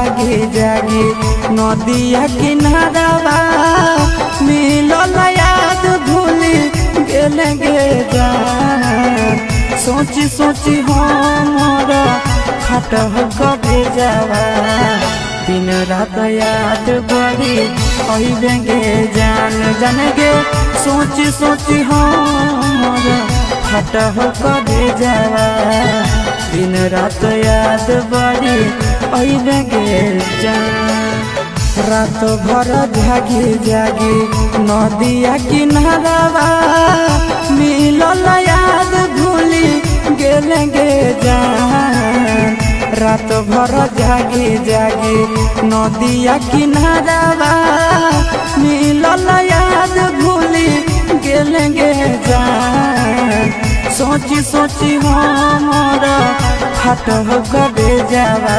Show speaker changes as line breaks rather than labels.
जागी जागी नदिया किनारावा मिलल याद भूली गेले जान। सोची सोची हमारा फट करे जावा दिन रात याद बड़ी अइबेंगे जान जान गे। सोची सोची हमारा फट करे जावा दिन रात याद बड़ी अइबेंगे जान। रात भर जागी जागी नदिया किनारावा मिलल याद भूली गेले जान। रात भर जागी जागी नदिया किनारावा मिलल याद भूली गेले जान। सोची सोची हमारा फट करे जावा।